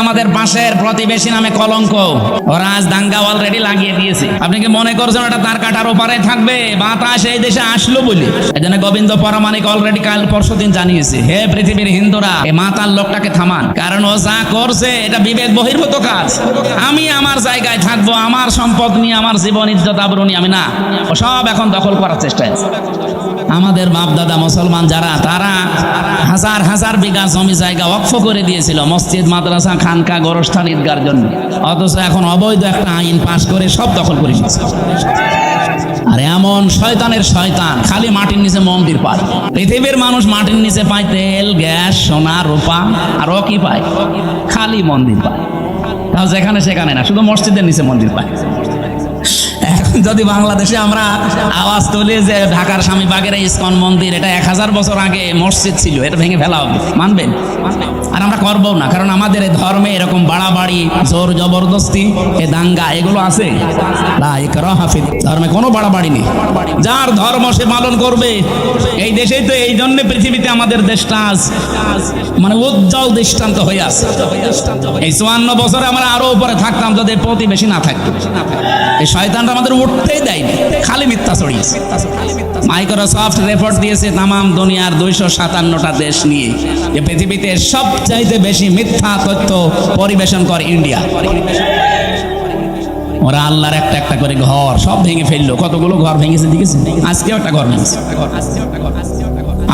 আমাদের পাশের প্রতিবেশী নামে কলঙ্ক। ওরা আজ দাঙ্গা অলরেডি লাগিয়ে দিয়েছে। আপনি কি মনে করছেন ওটা তার কাটার ওপারে থাকবে? বাতাস এই দেশে আসলো বলে এজন্য গোবিন্দ পরমাণিক অলরেডি কাল পরশুদিন জানিয়েছে, হে পৃথিবীর হিন্দুরা, এই মাতাল লোকটাকে থামান, কারণ ও যা করছে এটা বিবেক বহির্ভূত কাজ। আমি আমার জায়গায় থাকবো, আমার সম্পদ নিয়ে, আমার জীবন ইজ্জত আবরু নিয়ে আমি না, ও সব এখন দখল করার চেষ্টায় আছে। আমাদের বাপ দাদা মুসলমান যারা, তারা হাজার হাজার বিঘা জমি জায়গা ওয়াকফ করে দিয়েছিল মসজিদ, মাদ্রাসা, খানকা, গোরস্থান, ঈদগার জন্য। অথচ এখন অবৈধ একটা আইন পাশ করে সব দখল করে নিয়েছে। আর এমন শয়তানের শয়তান খালি মাটির নিচে মন্দির পায়। পৃথিবীর মানুষ মাটির নিচে পায় তেল, গ্যাস, সোনা, রূপা, আর ও কি পায়? খালি মন্দির পায়। তাও যেখানে সেখানে না, শুধু মসজিদের নিচে মন্দির পায়। এখন যদি বাংলাদেশে আমরা আওয়াজ তুলি যে ঢাকার স্বামীবাগের ইসকন মন্দির, এটা 1000 বছর আগে মসজিদ ছিল, এটা ভেঙে ফেলা হবে, মানবেন? আর আমরা করবো না, কারণ আমাদের এই ধর্মে এরকম বাড়াবাড়ি, জোর জবরদস্তি, এ দাঙ্গা এগুলো আছে। ধর্মে কোনো বাড়াবাড়ি নেই, যার ধর্ম সে পালন করবে। এই দেশেই তো এই জন্য পৃথিবীতে আমাদের দেশটা আজ মানে উজ্জ্বল দৃষ্টান্ত হয়ে আছে। এই 54 বছরে আমরা আরো উপরে থাকতাম যদি প্রতিবেশী না থাকতো। এই শয়তানরা আমাদের উঠতেই দেয়নি, খালি মিথ্যা ছড়িয়েছে। মাইক্রোসফট রিপোর্ট দিয়েছে তামাম দুনিয়ার 257টা দেশ নিয়ে, যে পৃথিবীতে সবচাইতে বেশি মিথ্যা তথ্য পরিবেশন করে ইন্ডিয়া। ওরা আল্লাহর একটা একটা করে ঘর সব ভেঙে ফেললো। কতগুলো ঘর ভেঙেছে দেখেছেন? আজকেও একটা ঘর ভেঙেছে।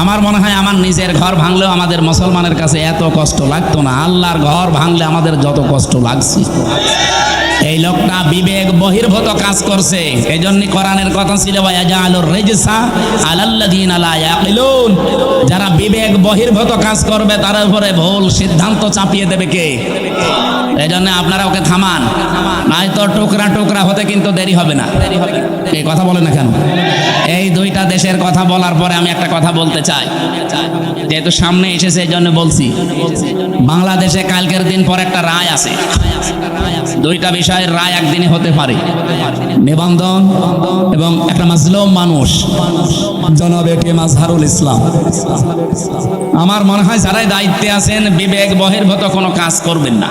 আমার মনে হয় আমার নিজের ঘর ভাঙলেও আমাদের মুসলমানের কাছে এত কষ্ট লাগতো না, আল্লাহর ঘর ভাঙলে আমাদের যত কষ্ট লাগছে। এই লোকটা বিবেক বহির্ভূত কাজ করছে। এই জন্য কোরআনের কথা ছিল, যারা বিবেক বহির্ভূত কাজ করবে তার উপরে ভুল সিদ্ধান্ত চাপিয়ে দেবে কে? এই জন্য আপনারা ওকে থামান, নয়তো টুকরা টুকরা হতে কিন্তু দেরি হবে না। এই কথা বলে না কেন? এই দুইটা দেশের কথা বলার পরে আমি একটা কথা বলতে চাই, যেহেতু সামনে এসেছে এই জন্য বলছি। বাংলাদেশে কালকের দিন পর একটা রায় আছে, দুইটা বিষয়ের রায় একদিনে হতে পারে, নিবন্ধন এবং একটা মাজলুম মানুষ, জনাব এটিএম আজহারুল ইসলাম। আমার মনে হয় যারাই দায়িত্বে আছেন বিবেক বহির্ভূত কোনো কাজ করবেন না।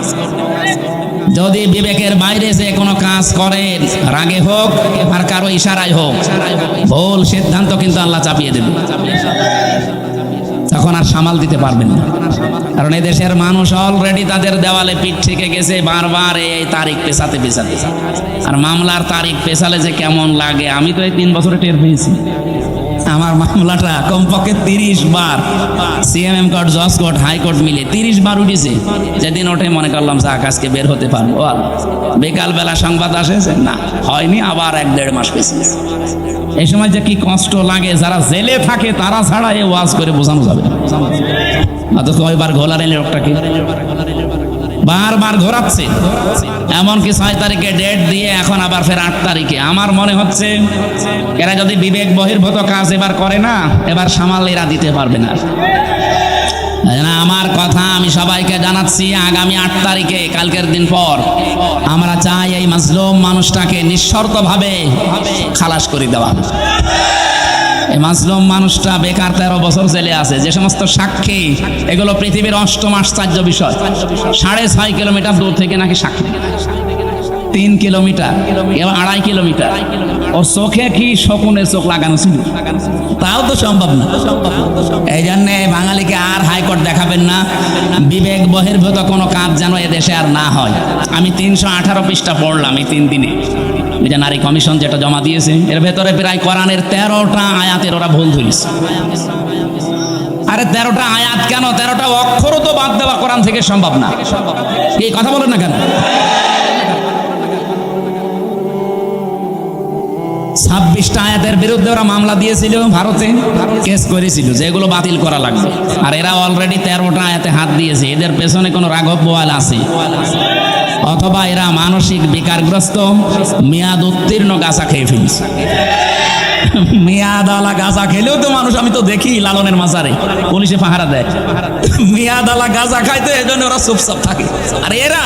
যদি বিবেকের বাইরে যে কোনো কাজ করেন, রাগে হোক আর কারো ইশারায় হোক, ভুল সিদ্ধান্ত কিন্তু আল্লাহ চাপিয়ে দেবে, তখন আর সামাল দিতে পারবেন না। কারণ এই দেশের মানুষ অলরেডি তাদের দেওয়ালে পিঠ থেকে গেছে বারবার এই তারিখ পেছাতে পেছাতে। আর মামলার তারিখ পেছালে যে কেমন লাগে আমি তো এই 3 বছরে টের পেয়েছি। আমার মামলাটা কমপক্ষে 30 বার সিএমএম কোর্ট, জজ কোর্ট, হাইকোর্ট মিলে 30 বার উঠেছে। যেদিন ওঠে মনে করলাম যাক আজকে বের হতে পারবো, বিকালবেলা সংবাদ আসেছে না, হয়নি, আবার 1-1.5 মাস পেয়েছে। এই সময় যে কি কষ্ট লাগে, যারা জেলে থাকে তারা ছাড়া এ ওয়াজ করে বোঝানো যাবে না। অথচ কয়বার ঘোলার এলে লোকটাকে বারবার ঘোরাচ্ছে। এমনকি 6 তারিখে ডেট দিয়ে এখন আবার ফের 8 তারিখে। আমার মনে হচ্ছে এরা যদি বিবেক বহির্ভূত কাজ এবার করে না, এবার সামাল এরা দিতে পারবে না। আমার কথা আমি সবাইকে জানাচ্ছি, আগামী 8 তারিখে কালকের দিন পর আমরা চাই এই মাজলুম মানুষটাকে নিঃশর্তভাবে খালাস করে দেওয়া। এই মাজলুম মানুষটা বেকার 13 বছর জেলে আছে। যে সমস্ত সাক্ষী, এগুলো পৃথিবীর 8ম আশ্চর্য বিষয়। 6.5 কিলোমিটার দূর থেকে নাকি সাক্ষী, 3 কিলোমিটার, 2.5 কিলোমিটার। ওর চোখে কি শকুনের চোখ লাগানো ছিল? তাও তো সম্ভব না। এই জন্যে বাঙালিকে আর হাইকোর্ট দেখাবেন না, বিবেক বহির্ভূত কোনো কাজ যেন এদেশে আর না হয়। আমি 318 পৃষ্ঠা পড়লাম এই 3 দিনে। যে নারী কমিশন যেটা জমা দিয়েছে, এর ভেতরে প্রায় কোরআনের 13টা আয়াতের ওরা ভুল ধরেছে। আরে 13টা আয়াত কেন, 13টা অক্ষরও তো বাদ দেওয়া কোরআন থেকে সম্ভব না। এই কথা বলেন না কেন? 26টা আয়াতের বিরুদ্ধে ওরা মামলা দিয়েছিল, ভারতে কেস করেছিল যে এগুলো বাতিল করা লাগবে। আর এরা অলরেডি 13টা আয়াতে হাত দিয়েছে। এদের পেছনে কোনো রাঘব বোয়াল আছে, অথবা এরা মানসিক বিকারগ্রস্ত, মেয়াদ উত্তীর্ণ গাঁজা খেয়ে ফেলছে। মেয়াদালা গাঁজা খেলেও তো মানুষ, আমি তো দেখি লালনের মাজারে পুলিশে পাহারা দেয়, মেয়াদালা গাঁজা খাইতে, এই জন্য ওরা চুপচাপ থাকে। আর এরা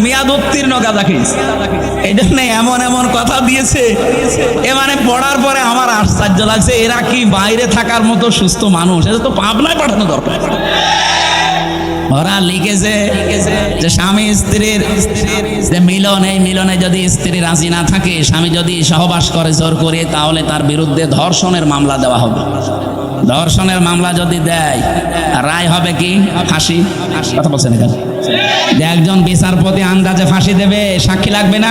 মেয়াদ উত্তীর্ণ গাঁজা খেয়েছে। এই জন্য এমন এমন কথা দিয়েছে, এ মানে পড়ার পরে আমার আশ্চর্য লাগছে, এরা কি বাইরে থাকার মতো সুস্থ মানুষ? এটা তো পাবনায় পাঠানো দরকার। ওরা লিখেছে যে স্বামী স্ত্রীর যে মিলন, এই মিলনে যদি স্ত্রী রাজি না থাকে, স্বামী যদি সহবাস করে জোর করে, তাহলে তার বিরুদ্ধে ধর্ষণের মামলা দেওয়া হবে। ধর্ষণের মামলা যদি দেয়, রায় হবে কি? ফাঁসি। কথা বলছেন এখানে যে একজন বিচারপতি আন্দাজে ফাঁসি দেবে, সাক্ষী লাগবে না।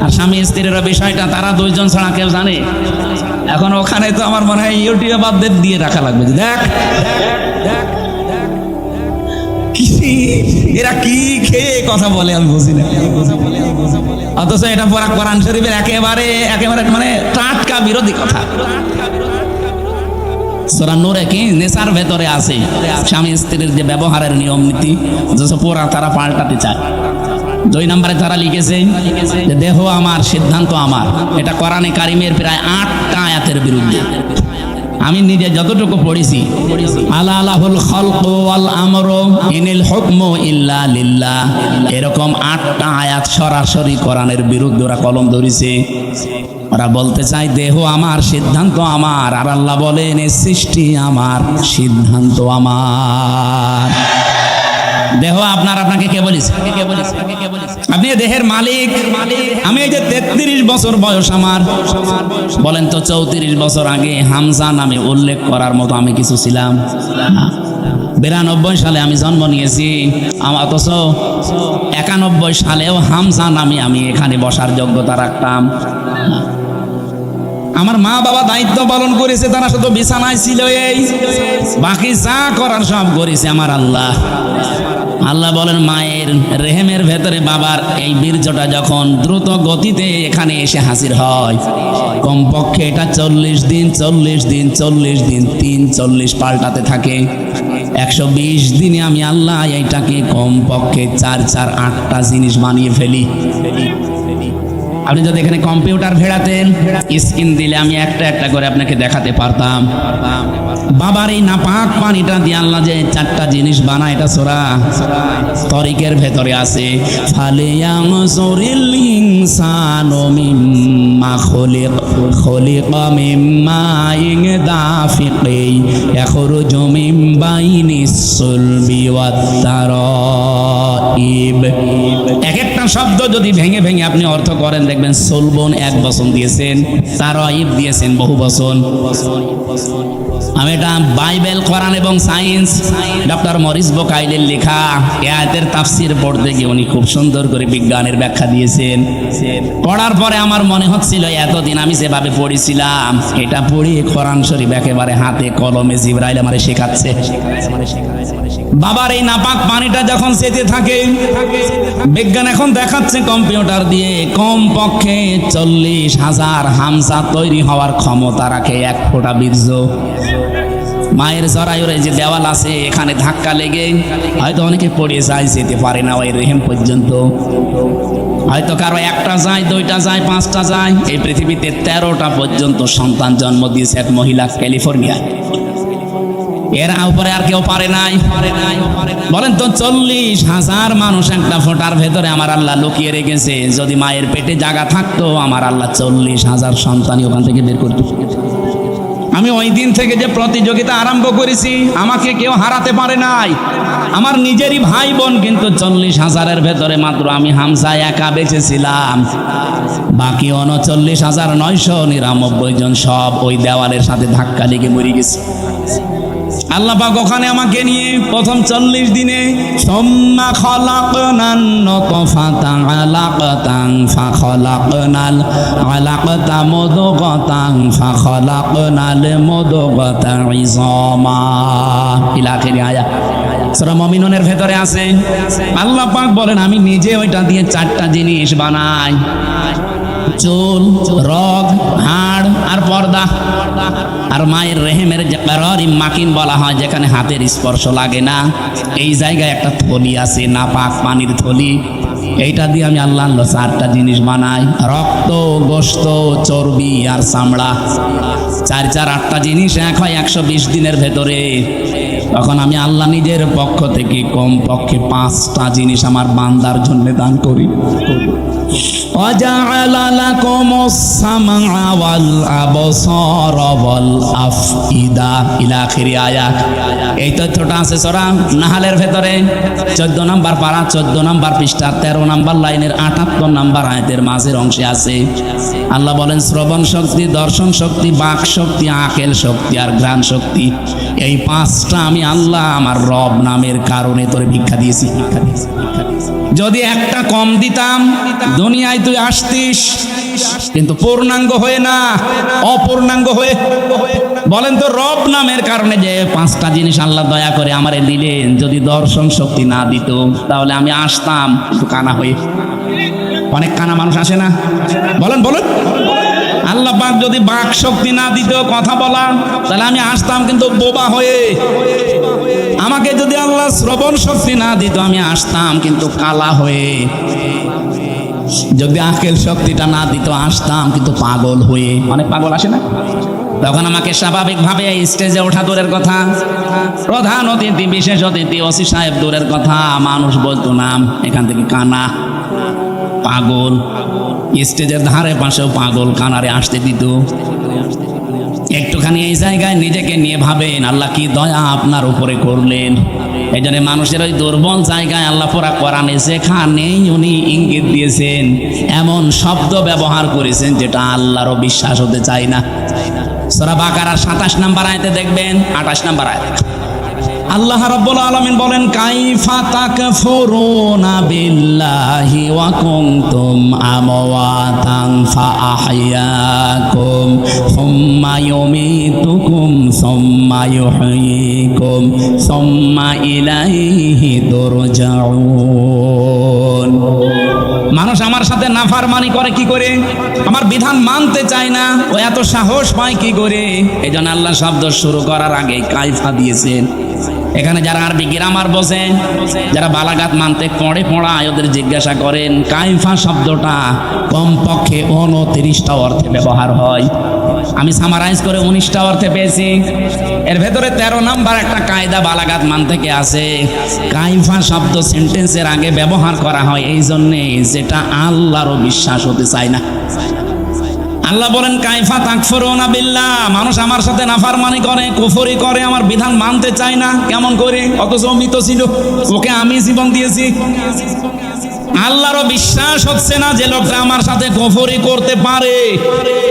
আর স্বামী স্ত্রীর বিষয়টা তারা দুইজন ছাড়া কেউ জানে? এখন ওখানে তো আমার মনে হয় ইউটিউবারদের দিয়ে রাখা লাগবে। দেখ এরা কি খেয়ে কথা বলে আমি বুঝি না, অথচ এটা পড়া কোরআন শরীফের একেবারে একেবারে মানে টাটকা বিরোধী কথা। সূরা নূরে কি নেশার ভেতরে আছে স্বামী স্ত্রীর যে ব্যবহারের নিয়ম নীতি, যেসব পুরা তারা পাল্টাতে চায়। 2 নম্বরে তারা লিখেছে যে দেহ আমার, সিদ্ধান্ত আমার। এটা কোরআনে কারিমের প্রায় 8টা আয়াতের বিরুদ্ধে। আমি নিজে যতটুকু পড়েছি, আলা আলাহুল খালকু ওয়াল আমরু ইনিল হুকমু ইল্লা লিল্লাহ, এরকম 8টা আয়াত সরাসরি কোরআনের বিরুদ্ধে ওরা কলম ধরেছে। ওরা বলতে চায় দেহ আমার, সিদ্ধান্ত আমার, আর আল্লাহ বলেন এই সৃষ্টি আমার, সিদ্ধান্ত আমার। দেহ আপনার, আপনাকে কে বলিস? আপনি দেহের মালিক। আমি এই যে 33 বছর বয়স আমার, বলেন তো 34 বছর আগে হামজা নামে উল্লেখ করার মতো আমি কিছু ছিলাম? 92 সালে আমি জন্ম নিয়েছি, অথচ 91 সালেও হামজা নামে আমি এখানে বসার যোগ্যতা রাখতাম। আমার মা বাবা দায়িত্ব পালন করেছে, তারা শুধু বিছানায় ছিল, এই বাকি যা করার সব করেছে আমার আল্লাহ। আল্লাহ বলেন মায়ের রেহেমের ভেতরে বাবার এই বীর্যটা যখন দ্রুত গতিতে এখানে এসে হাজির হয়, কমপক্ষে এটা 40 দিন 40 দিন 40 দিন 40 পাল্টাতে থাকে। 120 দিনে আমি আল্লাহ এইটাকে কমপক্ষে 4-8টা জিনিস বানিয়ে ফেলি। আপনি যদি এখানে কম্পিউটার ভেড়াতেন, স্ক্রিন দিলে আমি একটা একটা করে আপনাকে দেখাতে পারতাম। বাবার এই নাপাক পানিটা দিয়ে আল্লাহ যে 4টা জিনিস বানায়, এটা সূরা তরিকের ভেতরে আছে। ফালিয়ানজুরিল ইনসানু মিম্মা খুলিকা মিম্মা দাফিকিন ইয়াখরুজু মিন বাইনিস সুলবি ওয়াত তারাইব। এক একটা শব্দ যদি ভেঙে ভেঙে আপনি অর্থ করেন, দেখবেন সুলবন 1 বচন দিয়েছেন, তারাইব দিয়েছেন বহু বচন। আমি এটা বাইবেল, কোরআন এবং সায়েন্স, ডক্টর মরিস বোকাইলের লেখা এই আয়াতের তাফসীর পড়তে গিয়ে উনি খুব সুন্দর করে বিজ্ঞানের ব্যাখ্যা দিয়েছেন। পড়ার পরে আমার মনে হচ্ছিল এতদিন আমি যেভাবে পড়েছিলাম, এটা পড়ে কোরআন শরীফ একেবারে হাতে কলমে জিবরাইল আমারে শেখাচ্ছে। বাবার এই নাপাক পানিটা যখন যেতে থাকে, বিজ্ঞান এখন দেখাচ্ছে কম্পিউটার দিয়ে কমপক্ষে 40,000 হামজা তৈরি হওয়ার ক্ষমতা রাখে 1 ফোঁটা বীর্য। মায়ের জরায়ুর যে দেওয়াল আছে, এখানে ধাক্কা লেগে হয়তো অনেকে পড়ে যায়, যেতে পারে না ওই রেহেম পর্যন্ত। হয়তো কারো 1টা যায়, 2টা যায়, 5টা যায়। এই পৃথিবীতে 13টা পর্যন্ত সন্তান জন্ম দিয়েছে এক মহিলা ক্যালিফোর্নিয়া। এর উপরে আর কেউ পারে নাই। বলেন তো 40,000 মানুষ একটা ফোঁটার ভেতরে আমার আল্লাহ লুকিয়ে রেখেছে। যদি মায়ের পেটে জায়গা থাকতো, আমার আল্লাহ 40,000 সন্তানই ওখান থেকে বের করত। আমি ওই দিন থেকে যে প্রতিযোগিতা আরম্ভ করেছি, আমাকে কেউ হারাতে পারে নাই। আমার নিজেরই ভাই বোন, কিন্তু 40,000-এর ভেতরে মাত্র আমি হামজা একা বেঁচেছিলাম। বাকি 39,999 জন সব ওই দেওয়ালের সাথে ধাক্কা লেগে মরে গেছে। আল্লাহ পাক ওখানে আমাকে নিয়ে প্রথম 40 দিনে সুম্মা খালাকনান নুতফাতান আলাকাতান ফাখালাকনাল আলাকাতা মুদগাতান ফাখালাকনাল মুদগাতা ইযামা ইলা আখির আয়াত। সূরা মুমিনুনের ভেতরে আছে। আল্লাহ পাক বলেন আমি নিজে ওইটা দিয়ে 4টা জিনিস বানাই, চুল, রগ, হাড় আর পর্দা। আর মায়ের রেহেমের যে কারারিম মাকিন বলা হয়, যেখানে হাতের স্পর্শ লাগে না, এই জায়গায় একটা থলি আছে, নাপাক পানির থলি। এইটা দিয়ে আমি আল্লাহ 4টা জিনিস বানাই, রক্ত, গোশত, চর্বি আর চামড়া। 4-8টা জিনিস এক হয় 120 দিনের ভেতরে। তখন আমি আল্লাহ নিজের পক্ষ থেকে কমপক্ষে 5টা জিনিস আমার বান্দার জন্য দান করি। ওয়াজআলা লাকুমুস সামআ ওয়াল আবসারা ওয়াল আফইদা ইলা আখিরি আয়াত। এই তথ্যটা আছে সূরা নাহলের ভেতরে 14 নম্বর পারা 14 নম্বর পৃষ্ঠা 13 নম্বর লাইনের 78 নম্বর আয়াতের মাঝের অংশে আছে। আল্লাহ বলেন শ্রবণ শক্তি, দর্শন শক্তি, বাক শক্তি, আকেল শক্তি আর ঘ্রাণ শক্তি, এই পাঁচটা আমি আল্লাহ আমার রব নামের কারণে তোরে ভিক্ষা দিয়েছি। যদি একটা কম দিতাম দুনিয়ায় তুই আসতিস, কিন্তু পূর্ণাঙ্গ হয়ে না, অপূর্ণাঙ্গ হয়ে। বলেন তো রব নামের কারণে যে পাঁচটা জিনিস আল্লাহ দয়া করে আমারে দিলেন, যদি দর্শন শক্তি না দিত তাহলে আমি আসতাম একটু কানা হয়ে। অনেক কানা মানুষ আসে না? বলেন বলেন। আল্লাহ পাক যদি বাক শক্তি না দিত কথা বলা, তাহলে আমি আসতাম কিন্তু বোবা হয়ে। আমাকে যদি আল্লাহ শ্রবণ শক্তি না দিত আমি আসতাম কিন্তু কালা হয়ে। যদি আকেল শক্তিটা না দিত আসতাম কিন্তু পাগল হয়ে। অনেক পাগল আসে না? তখন আমাকে স্বাভাবিকভাবে স্টেজে ওঠা দূরের কথা, প্রধান অতিথি, বিশেষ অতিথি, ওসি সাহেব দূরের কথা, মানুষ বলতো নাম এখান থেকে কানা, পাগল। স্টেজের ধারে পাশেও পাগল কানারে আসতে দিত। একটুখানি এই জায়গায় নিজেকে নিয়ে ভাবেন আল্লাহ কি দয়া আপনার উপরে করলেন। এই জন্য মানুষের ওই দুর্বল জায়গায় আল্লাহ পুরা কোরআনে যেখানেই উনি ইঙ্গিত দিয়েছেন এমন শব্দ ব্যবহার করেছেন যেটা আল্লাহরও বিশ্বাস হতে চায় না। সূরা বাকারার 27 নম্বর আয়াতে দেখবেন, 28 নম্বর আয়াত আল্লাহ রাব্বুল আলামিন বলেন কাইফা তাকফুরুনা বিল্লাহি ওয়া কুনতুম আমওয়াতান ফাআহইয়াকুম সুম্মা ইউমীতুকুম সুম্মা ইউহয়ীকুম সুম্মা ইলাইহি তুরজাউন। মানুষ আমার সাথে নাফরমানি করে কি করে? আমার বিধান মানতে চায় না, ও এত সাহস পায় কি করে? এজন্য আল্লাহ শব্দ শুরু করার আগে কাইফা দিয়েছেন। এখানে যারা আরবি গ্রামার বোঝেন, যারা বালাগাত মানতে পড়ায় ওদের জিজ্ঞাসা করেন কাইফা শব্দটা কমপক্ষে 29টা অর্থে ব্যবহার হয়। আমি সামারাইজ করে 19টা অর্থে পেয়েছি। এর ভেতরে 13 নাম্বার একটা কায়দা বালাগাত মান থেকে আছে। কাইফা শব্দ সেন্টেন্সের আগে ব্যবহার করা হয় এই জন্যে যেটা আল্লাহরও বিশ্বাস হতে চায় না। আল্লাহ বলেন কাইফা তাকফুরুনা বিল্লাহ, মানুষ আমার সাথে নাফরমানি করে, কুফরি করে, আমার বিধান মানতে চায় না। কেমন করে? অথচ মৃত ছিল, ওকে আমি জীবন দিয়েছি। আল্লাহরও বিশ্বাস হচ্ছে না যে লোকটা আমার সাথে কুফরি করতে পারে।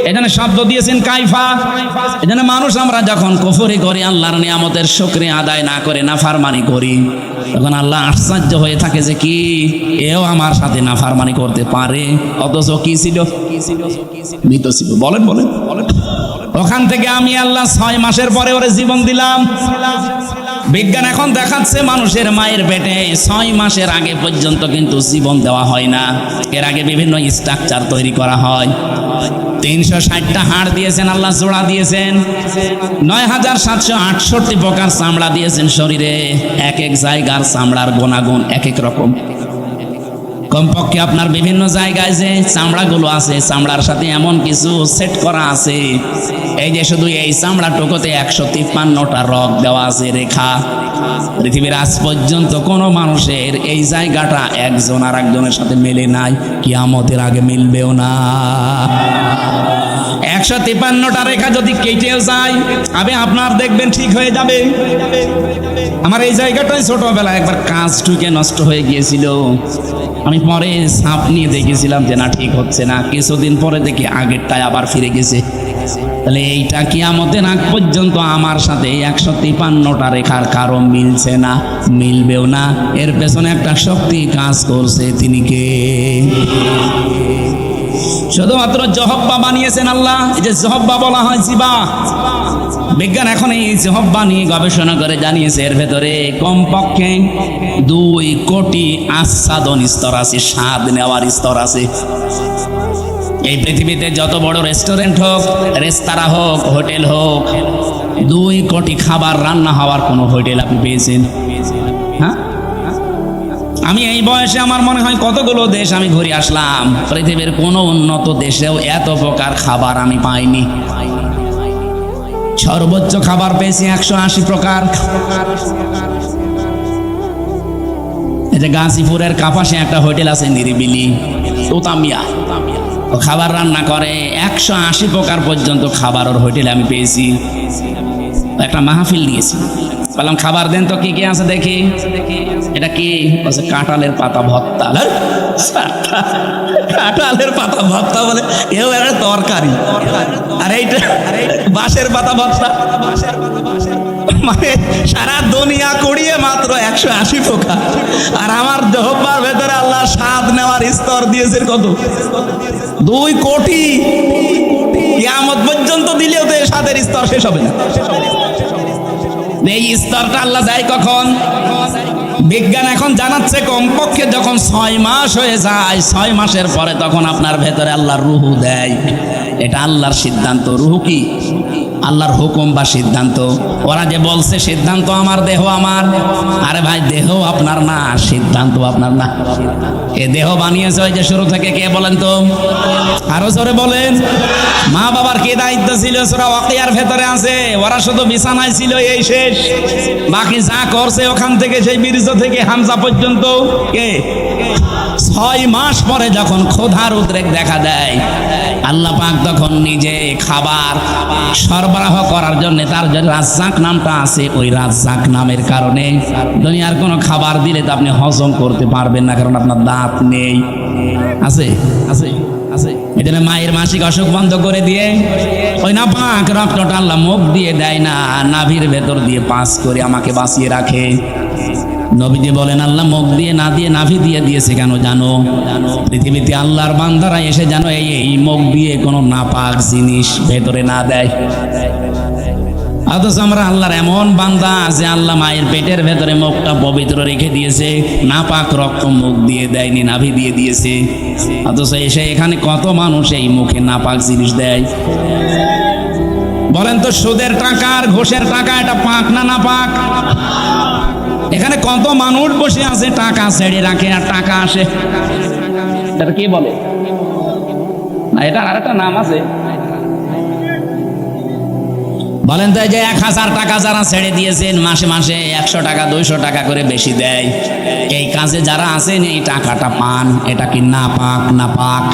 এখানে শব্দ দিয়েছেন কাইফা। এখানে মানুষ আমরা যখন কুফরি করি, আল্লাহর নিয়ামতের শুকরিয়া আদায় না করে নাফরমানি করি, তখন আল্লাহ আশ্চর্য হয়ে থাকে যে কি এও আমার সাথে নাফরমানি করতে পারে। অথচ কি ছিল? মৃত ছিল। বলেন বলেন। ওখান থেকে আমি আল্লাহ 6 মাসের পরে ওরে জীবন দিলাম। বিজ্ঞান এখন দেখাচ্ছে মানুষের মায়ের পেটে 6 মাসের আগে পর্যন্ত কিন্তু জীবন দেওয়া হয় না। এর আগে বিভিন্ন স্ট্রাকচার তৈরি করা হয়। 360টা হাড় দিয়েছেন আল্লাহ, জোড়া দিয়েছেন, 9768 প্রকার চামড়া দিয়েছেন শরীরে। এক এক জায়গার চামড়ার গুণাগুণ এক এক রকম। কমপক্ষে আপনার বিভিন্ন জায়গায় যে চামড়াগুলো আছে, চামড়ার সাথে এমন কিছু সেট করা আছে, এই যে শুধু এই চামড়াটুকুতে 153টা রগ দেওয়া আছে, রেখা। পৃথিবীর আজ পর্যন্ত কোনো মানুষের এই জায়গাটা একজন আর একজনের সাথে মেলে নাই, কিয়ামতের আগে মিলবেও না। 153টা রেখা যদি কেটেও যায়, আপনার দেখবেন ঠিক হয়ে যাবে। আমার এই জায়গাটাই ছোটবেলায় একবার কাজ ঠুকে নষ্ট হয়ে গিয়েছিল। আমি পরে সাপ নিয়ে দেখেছিলাম যে না, ঠিক হচ্ছে না। কিছুদিন পরে দেখি আগেরটায় আবার ফিরে গেছে। তাহলে এইটা কিয়ামতের আগ পর্যন্ত আমার সাথে 153টা রেখার কারো মিলছে না, মিলবেও না। এর পেছনে একটা শক্তি কাজ করছে। তিনি কে? শুধুমাত্র জহব্বা বানিয়েছেন আল্লাহ। এই যে জহব্বা বলা হয় জিবা, বিজ্ঞান এখন এই জহব্বা নিয়ে গবেষণা করে জানিয়েছে এর ভেতরে কমপক্ষে 2 কোটি আস্বাদন স্তর আছে, স্বাদ নেওয়ার স্তর আছে। এই পৃথিবীতে যত বড় রেস্টুরেন্ট হোক, রেস্তোরাঁ হোক, হোটেল হোক, 2 কোটি খাবার রান্না হওয়ার কোনো হোটেল আপনি পেয়েছেন? হ্যাঁ, আমি এই বয়সে আমার মনে হয় কতগুলো দেশ আমি ঘুরে আসলাম, পৃথিবীর কোনো উন্নত দেশেও এত প্রকার খাবার আমি পাইনি। সর্বোচ্চ খাবার পেয়েছি 180 প্রকার। এই যে গাজীপুরের কাপাসে একটা হোটেল আছে নিরিবিলি, তোতা মিয়া, ও খাবার রান্না করে 180 প্রকার পর্যন্ত খাবার ওর হোটেলে আমি পেয়েছি। একটা মাহফিল নিয়েছি, বললাম খাবার দেন তো কি কি আছে দেখি। এটা কি? বলছে কাঁঠালের পাতা ভর্তা। কাঁঠালের পাতা ভর্তা বলে এও একটা তরকারি, আর এইটা বাঁশের পাতা ভর্তা। মানে সারা দুনিয়া কুড়িয়ে মাত্র 180 প্রকার, আর আমার জহব্বার ভেতরে আল্লাহ স্বাদ নেওয়ার স্তর দিয়েছেন কত? 2 কোটি। কিয়ামত পর্যন্ত দিলেও তো এই স্বাদের স্তর শেষ হবে না। এই স্তরটা আল্লাহ দেয় কখন? বিজ্ঞান এখন জানাচ্ছে কমপক্ষে যখন 6 মাস হয়ে যায়, 6 মাসের পরে তখন আপনার ভেতরে আল্লাহর রূহ দেয়। এটা আল্লাহর সিদ্ধান্ত। রূহ কি? আল্লাহর হুকুম বা সিদ্ধান্ত। ওরা যে বলছে সিদ্ধান্ত আমার, দেহ আমার, আরে ভাই দেহ আপনার না, সিদ্ধান্ত আপনার না। এ দেহ বানিয়েছে ওই যে শুরু থেকে, কে বলেন তো? আরো জোরে বলেন। মা বাবার কি দায়িত্ব ছিল? সূরা ওয়াকিয়ার ভেতরে আছে, ওরা শুধু বিছানায় ছিল এই শেষ, বাকি যা করছে ওখান থেকে সেই বীর্য থেকে হামজা পর্যন্ত কে? 6 মাস পরে যখন ক্ষুধার উদ্রেক দেখা দেয়, আল্লাহ পাক তখন নিজে খাবার সরবরাহ করার জন্য, তার যে রাজ্জাক নামটা আছে, ওই রাজ্জাক নামের কারণে দুনিয়ার কোনো খাবার দিলে তো আপনি হজম করতে পারবেন না, কারণ আপনার দাঁত নেই। আছে আছে আছে। এই জন্য মায়ের মাসিক অসুখ বন্ধ করে দিয়ে ওই না পাক রক্তটা আল্লাহ মুখ দিয়ে দেয় না, নাভির ভেতর দিয়ে পাস করে আমাকে বাঁচিয়ে রাখে। নবীজি বলেন আল্লাহ মুখ দিয়ে না দিয়ে নাভি দিয়ে দিয়েছে কেন জানো? পৃথিবীতে আল্লাহর বান্দারা এসে যেন এই মুখ দিয়ে কোনো নাপাক জিনিস ভেতরে না দেয়। অথচ আমরা আল্লাহর এমন বান্দা যে আল্লাহ মায়ের পেটের ভেতরে মুখটা পবিত্র রেখে দিয়েছে, নাপাক রক্ত মুখ দিয়ে দেয়নি, নাভি দিয়ে দিয়েছে। অথচ এসে এখানে কত মানুষ এই মুখে নাপাক জিনিস দেয়। বলেন তো সুদের টাকা আর ঘুষের টাকা এটা পাক না নাপাক? এখানে কত মানুষ বসে আছে টাকা ছেড়ে রাখে আর টাকা আসে, এটা কি বলে না? এটা আর একটা নাম আছে। বলেন তো, যে 1000 টাকা যারা ছেড়ে দিয়েছেন, মাসে মাসে 100 টাকা 200 টাকা করে বেশি দেয়, এই কাজে যারা আছেন এই টাকাটা পান, এটা কি নাপাক? নাপাক।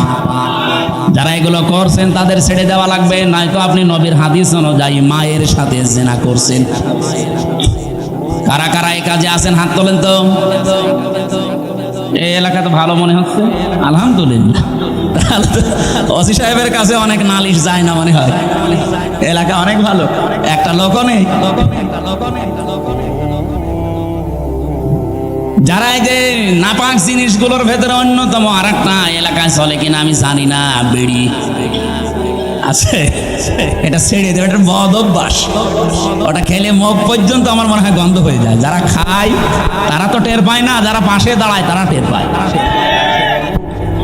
যারা এগুলো করছেন তাদের ছেড়ে দেওয়া লাগবে, নয়তো আপনি নবীর হাদিস অনুযায়ী মায়ের সাথে জিনা করছেন। কারা কারা এই কাজে আছেন হাত তোলেন তো। এই এলাকা তো ভালো মনে হচ্ছে, আলহামদুলিল্লাহ। ওসি সাহেবের কাছে অনেক নালিশ যায় না মনে হয়, এলাকা অনেক ভালো, একটা লোকও নেই। যারা এই যে নাপাক জিনিসগুলোর ভেতরে অন্যতম আর একটা এলাকায় চলে কিনা আমি জানি না, বিড়ি আছে, এটা ছেড়ে দেবে, এটা বদ অভ্যাস। ওটা খেলে মুখ পর্যন্ত আমার মনে হয় গন্ধ হয়ে যায়। যারা খায় তারা তো টের পায় না, যারা পাশে দাঁড়ায় তারা টের পায়।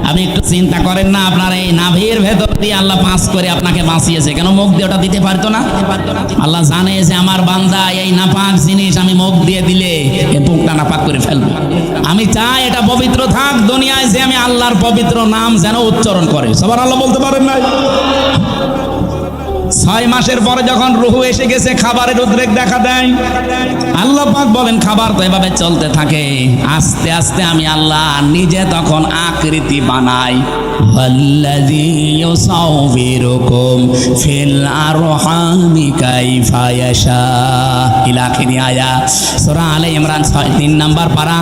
আপনি একটু চিন্তা করেন না, আপনার এই নাভির ভেতর দিয়ে আল্লাহ পাস করে আপনাকে বাঁচিয়েছে, কেন মুখ দিয়ে ওটা দিতে পারতো না? আল্লাহ জানে যে আমার বান্দা এই নাপাক জিনিস আমি মুখ দিয়ে দিলে এই বুকটা নাপাক করে ফেলবো। আমি চাই এটা পবিত্র থাক, দুনিয়ায় যে আমি আল্লাহর পবিত্র নাম যেন উচ্চারণ করে। সবার আল্লাহ বলতে পারেন না? 6 মাসের পরে যখন রুহু এসে গেছে, খাবারের উদ্রেক দেখা দেয়। আল্লাহ পাক বলেন খাবার তো এভাবে চলতে থাকে, আস্তে আস্তে আমি আল্লাহ নিজে তখন আকৃতি বানাই। ওয়াল্লাযী ইউসাউবিরুকুম ফিল আরহামি কাইফা ইয়াশা ইলা আখিরি আয়াত, সূরা আলে ইমরান 3 নাম্বার পারা,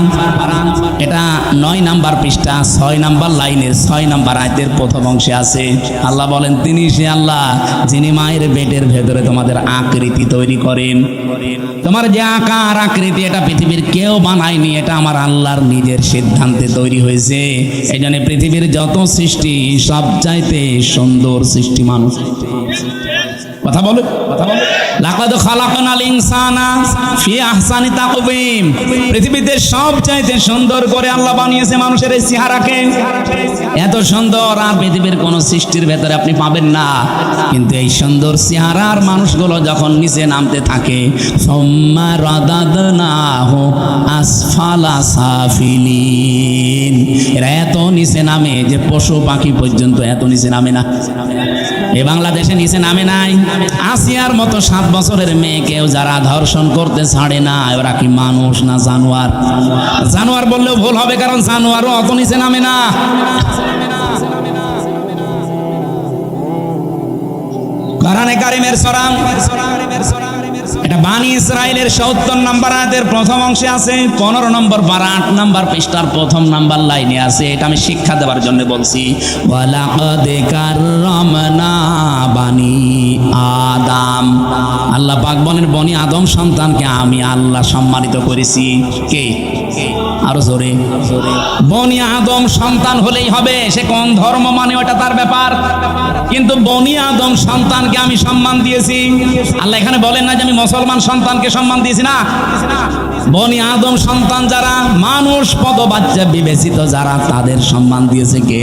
এটা 9 নাম্বার পৃষ্ঠা 6 নাম্বার লাইনের 6 নাম্বার আয়াতের প্রথম অংশে আছে। আল্লাহ বলেন তিনি সে আল্লাহ যিনি মায়ের পেটের ভেতরে তোমাদের আকৃতি তৈরি করেন। তোমার যে আকার আকৃতি এটা পৃথিবীর কেউ বানায়নি, এটা আমার আল্লাহর নিজের সিদ্ধান্তে তৈরি হয়েছে। এই জন্য পৃথিবীর যত সৃষ্টি সবচাইতে সুন্দর সৃষ্টি মানুষ। কথা বলো, কথা বলো। লাকাদ খালাকনাল ইনসানা ফি আহসানি তাকওয়িম, পৃথিবীতে সবচাইতে সুন্দর করে আল্লাহ বানিয়েছে মানুষের এই চেহারাকে। এত সুন্দর আর পৃথিবীর কোন সৃষ্টির ভেতরে আপনি পাবেন না। কিন্তু এই সুন্দর চেহারার মানুষগুলো যখন নিচে নামতে থাকে, সুম্মা রাদাদনাহু আসফালা সাফিলিন, এরা এত নিচে নামে যে পশু পাখি পর্যন্ত এত নিচে নামে না। এই বাংলাদেশে নিচে নামে নাই। আসিয়ার মতো 7 বছরের মেয়েকেও যারা ধর্ষণ করতে ছাড়ে না, ওরা কি মানুষ না জানোয়ার? জানোয়ার বললেও ভুল হবে, কারণ জানোয়ারও অত নিচে নামে না। কোরআনে কারিমের সূরা এটা বানি ইসরাইলের ৭০ নম্বর আয়াতের প্রথম অংশে আছে, ১৫ নম্বর পারা ৮ নম্বর পৃষ্ঠার প্রথম নাম্বার লাইনে আছে। এটা আমি শিক্ষা দেওয়ার জন্য বলছি। ওয়ালাকাদ কাররামনা বানি আদম, আল্লাহ পাক বলেন বনি আদম সন্তানকে আমি আল্লাহ সম্মানিত করেছি। কে? আরো জোরে। বনি আদম সন্তান হলেই হবে, সে কোন ধর্ম মানে ওটা তার ব্যাপার, কিন্তু বনি আদম সন্তানকে আমি সম্মান দিয়েছি। আল্লাহ এখানে বলেন না যে আমি মুসলমান সন্তানকে সম্মান দিয়েছি, না। বনি আদম সন্তান যারা মানুষ পদবাচ্চা বিবেচিত যারা, তাদের সম্মান দিয়েছে কে?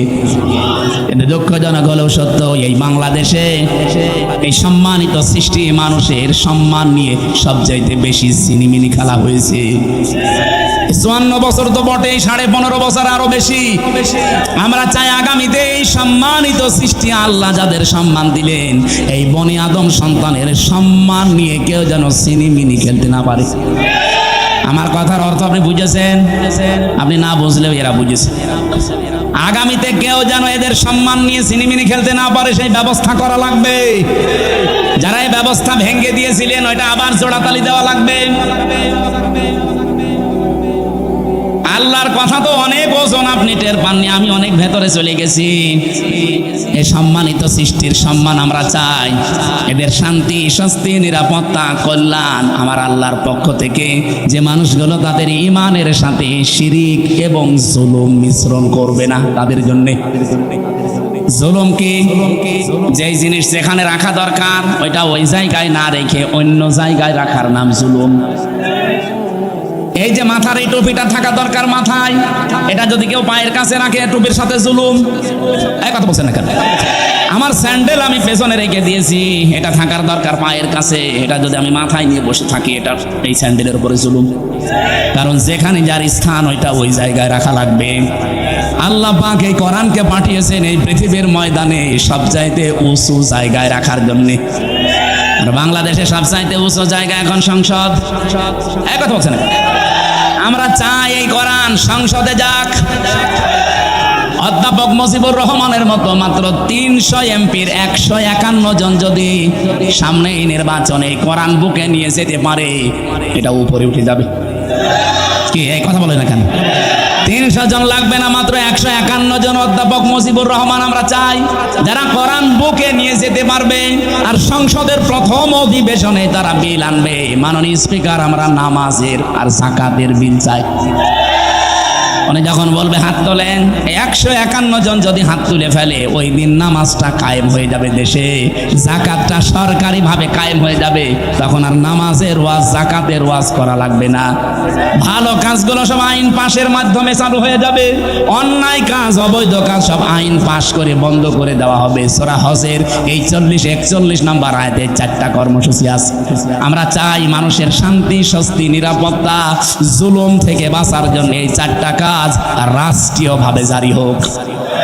কিন্তু দুঃখজনক হলেও সত্য, এই বাংলাদেশে এই সম্মানিত সৃষ্টি মানুষের সম্মান নিয়ে সবচাইতে বেশি সিনিমিনি খেলা হয়েছে। ৫৪ বছর তো বটেই, ১৫.৫ বছর আরো বেশি। আমরা চাই আগামীতে এই সম্মানিত সৃষ্টি আল্লাহ যাদের সম্মান দিলেন, এই বনি আদম সন্তানের সম্মান নিয়ে কেউ যেন সিনিমিনি খেলতে না পারে। আমার কথার অর্থ আপনি বুঝেছেন? আপনি না বুঝলেও এরা বুঝেছে। আগামীতে কেউ যেন এদের সম্মান নিয়ে সিনিমিনি খেলতে না পারে, সেই ব্যবস্থা করা লাগবে। যারা এই ব্যবস্থা ভেঙে দিয়েছিলেন, ওইটা আবার জোড়াতালি দেওয়া লাগবে। আল্লাহর কথা তো অনেক ওজন, আপনি টের পাননি, আমি অনেক ভেতরে চলে গেছি। এই সম্মানিত সৃষ্টির সম্মান আমরা চাই, এদের শান্তি, স্বস্তি, নিরাপত্তা, কল্যাণ আমার আল্লাহর পক্ষ থেকে। যে মানুষগুলো তাদের ঈমানের সাথে শিরিক এবং জুলুম মিশ্রণ করবে না, তাদের জন্য। জুলুম কি? যেই জিনিস যেখানে রাখা দরকার ওইটা ওই জায়গায় না রেখে অন্য জায়গায় রাখার নাম জুলুম। এই যে মাথার এই টুপিটা থাকা দরকার মাথায়, এটা যদি কেউ পায়ের কাছে রাখে, টুপির সাথে জুলুম। এই কথা বলছেন না কেন? আমার স্যান্ডেল আমি পেছনে রেখে দিয়েছি, এটা থাকার দরকার পায়ের কাছে, এটা যদি আমি মাথায় নিয়ে বসে থাকি, এটা এই স্যান্ডেলের উপরে জুলুম। কারণ যেখানে যার স্থান ওইটা ওই জায়গায় রাখা লাগবে। আল্লাহ পাক এই কোরআনকে পাঠিয়েছেন এই পৃথিবীর ময়দানে সবচাইতে উঁচু জায়গায় রাখার জন্যে। আর বাংলাদেশে সবচাইতে উঁচু জায়গা এখন সংসদ। এই কথা বলছেন না? আমরা চাই এই কোরআন সংসদে যাক। অধ্যাপক মুজিবুর রহমানের মতো মাত্র ৩০০ এমপির ১৫১ জন যদি সামনে এই নির্বাচনে কোরআন বুকে নিয়ে যেতে পারে, এটা উপরে উঠে যাবে। কি এই কথা বলে না কেন? ৩০০ জন লাগবে না, মাত্র ১৫১ জন অধ্যাপক মুজিবুর রহমান আমরা চাই, যারা কোরআন বুকে নিয়ে যেতে পারবে। আর সংসদের প্রথম অধিবেশনে তারা বিল আনবে। মাননীয় স্পিকার, আমরা নামাজের আর যাকাতের বিল চাই। উনি যখন বলবে হাত তোলেন, ১৫১ জন যদি হাত তুলে ফেলে, ওই দিন নামাজটা কায়েম হয়ে যাবে দেশে, যাকাতটা সরকারি ভাবে কায়েম হয়ে যাবে। তখন আর নামাজের ওয়াজ, যাকাতের ওয়াজ করা লাগবে না। ভালো কাজগুলো সব আইন পাশের মাধ্যমে চালু হয়ে যাবে। অন্যায় কাজ, অবৈধ কাজ সব আইন পাশ করে বন্ধ করে দেওয়া হবে। সূরা হজের এই ৪০-৪১ নম্বর আয়াতে ৪টা কর্মসূচি আছে। আমরা চাই মানুষের শান্তি, স্বস্তি, নিরাপত্তা, জুলুম থেকে বাঁচার জন্য এই ৪টা কাজ রাষ্ট্রীয়ভাবে জারি হোক।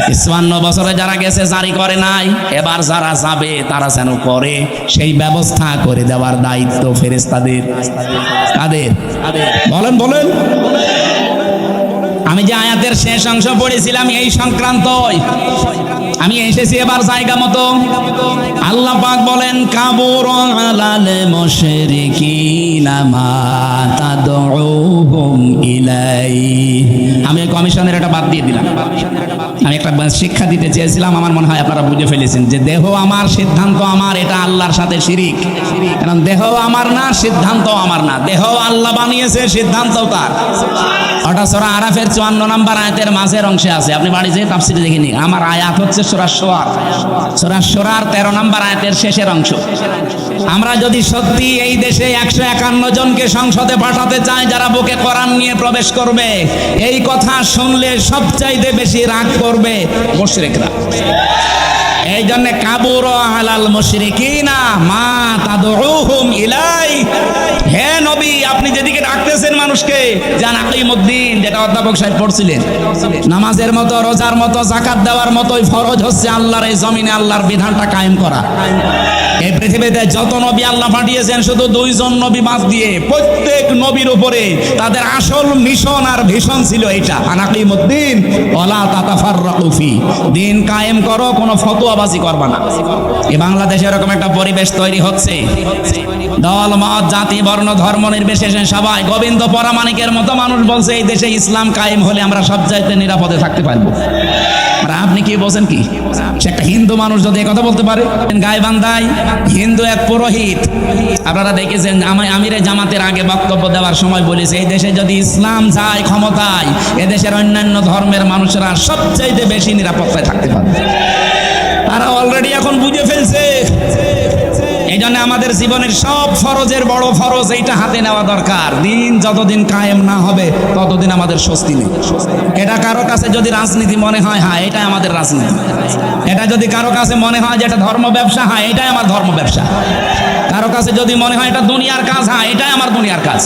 ৫৪ বছরে যারা গেছে জারি করে নাই, এবার যারা যাবে তারা যেন করে, সেই ব্যবস্থা করে দেওয়ার দায়িত্ব ফেরেশতাদের। কাদের? বলেন বলেন। আমি যে আয়াতের শেষ অংশ পড়েছিলাম এই সংক্রান্তই আমি এসেছি এবার জায়গা মতো। আল্লাহ পাক বলেন, কাবুর আলাল মুশরিকিনা মা তাদউহুম ইলাই। আমি কমিশনের এটা বাদ দিয়ে দিলাম। আমি একটা শিক্ষা দিতে চেয়েছিলাম, আমার মনে হয় আপনারা বুঝে ফেলেছেন যে দেহ আমার, সিদ্ধান্ত আমার, এটা আল্লাহর সাথে শিরিক। কারণ দেহ আমার না, সিদ্ধান্ত আমার না। দেহ আল্লাহ বানিয়েছে, সিদ্ধান্ত তার। ওটা সূরা আরাফের ৫৪ নম্বর আয়াতের মাঝের অংশে আছে, আপনি বাড়ি যেয়ে তাফসীরে দেখে নিন। আমার আয়াত হচ্ছে সূরা শুআরা, সূরা শুআরার ১৩ নম্বর আয়াতের শেষের অংশ। আমরা যদি সত্যি এই দেশে ১৫১ জনকে সংসদে পাঠাতে চাই যারা বুকে কোরআন নিয়ে প্রবেশ করবে, এই কথা শুনলে সবচাইতে বেশি রাগ করবে মুশরিকরা। এই জন্য কাবুর আলাল মুশরিকিনা মা তাদউহুম ইলাই, হে নবী, আপনি যেদিকে ডাকতেছেন মানুষকে, যান আকিমুদ্দিন, যেটা অধ্যাপক সাহেব পড়ছিলেন, নামাজের মতো, রোজার মতো, যাকাত দেওয়ার মতোই ফরজ হচ্ছে আল্লাহর এই জমিনে আল্লাহর বিধানটা কায়েম করা। এই পৃথিবীতে যত নবী আল্লাহ পাঠিয়েছেন, শুধু 2 জন নবী বাদ দিয়ে প্রত্যেক নবীর উপরে তাদের আসল মিশন আর ভিশন ছিল এটা, আনাকিমুদ্দিন ওয়ালা তাতাফাররাকু ফি, দিন কায়েম করো, কোনো ফতোয়াবাজি করবা না। এই বাংলাদেশে এরকম একটা পরিবেশ তৈরি হচ্ছে, দল মত জাতি বর্ণ ধর্ম নির্বিশেষে সবাই গোবিন্দ পরামানিকের মতো মানুষ বলছে এই দেশে ইসলাম কায়েম হলে আমরা সব চাইতে নিরাপদে থাকতে পারবো। আর আপনি কি বলছেন? কি সে একটা হিন্দু মানুষ যদি কথা বলতে পারে? গাইবান্ধায় হিন্দু এক পুরোহিত, আপনারা দেখেছেন, আমিরে জামাতের আগে বক্তব্য দেওয়ার সময় বলেছে এই দেশে যদি ইসলাম যায় ক্ষমতায়, এদেশের অন্যান্য ধর্মের মানুষেরা সবচাইতে বেশি নিরাপত্তায় থাকতে পারবে। তারা অলরেডি এখন বুঝে ফেলছে। এই জন্য আমাদের জীবনের সব ফরজের বড় ফরজ এইটা হাতে নেওয়া দরকার। দিন যতদিন কায়েম না হবে ততদিন আমাদের স্বস্তি নেই। এটা কারো কাছে যদি রাজনীতি মনে হয়, হ্যাঁ এটাই আমাদের রাজনীতি। এটা যদি কারো কাছে মনে হয় যে এটা ধর্ম ব্যবসা, হ্যাঁ এটাই আমার ধর্ম ব্যবসা। কারো কাছে যদি মনে হয় এটা দুনিয়ার কাজ, হ্যাঁ এটাই আমার দুনিয়ার কাজ।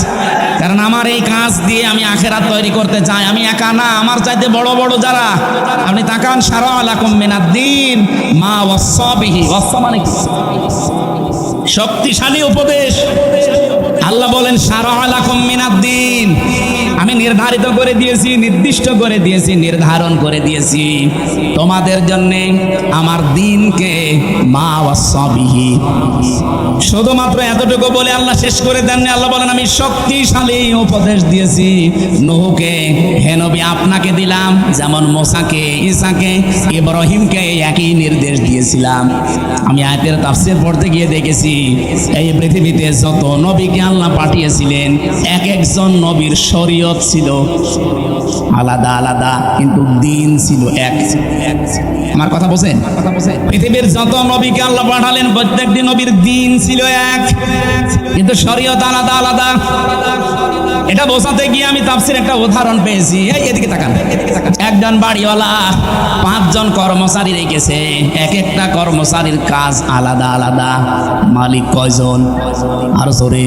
কারণ আমার এই কাজ দিয়ে আমি আখিরাত তৈরি করতে চাই। আমি একা না, আমার চাইতে বড় বড় যারা, আপনি তাকান, শারা লাকুম মিনাদ-দ্বীন মা ওয়াসসা বিহি, ওয়াসসা মানে কি? শক্তিশালী উপদেশ। আল্লাহ বলেন শারা লাকুম মিনাদ-দ্বীন, আমি নির্ধারিত করে দিয়েছি, নির্দিষ্ট করে দিয়েছি, নির্ধারণ করে দিয়েছি তোমাদের জন্য আমার দিনকে, মা ওয়াসসা বিহি। শুধুমাত্র এতটুকু বলে আল্লাহ শেষ করে দেননি। আল্লাহ বলেন আমি শক্তিশালী উপদেশ দিয়েছি নূহকে, হে নবী আপনাকে দিলাম, যেমন মুসাকে, ঈসাকে, ইব্রাহিমকে একই নির্দেশ দিয়েছিলাম। আমি আয়াতের তাফসীর পড়তে গিয়ে দেখেছি এই পৃথিবীতে যত নবীকে আল্লাহ পাঠিয়েছিলেন, এক একজন নবীর শরীয়ত ছিল আলাদা আলাদা, কিন্তু দিন ছিল এক। আমার কথা বোঝেন? পৃথিবীর যত নবীকে আল্লাহ পাঠালেন প্রত্যেকটি নবীর দিন ছিল এক, কিন্তু শরীয়ত আলাদা আলাদা। এটা বোঝাতে গিয়ে আমি তাফসীর একটা উদাহরণ পেয়েছি। এই এদিকে তাকান। একজন বাড়িওয়ালা 5 জন কর্মচারী রেখেছে, এক একটা কর্মচারীর কাজ আলাদা আলাদা। মালিক কয়জন? আরো জোরে।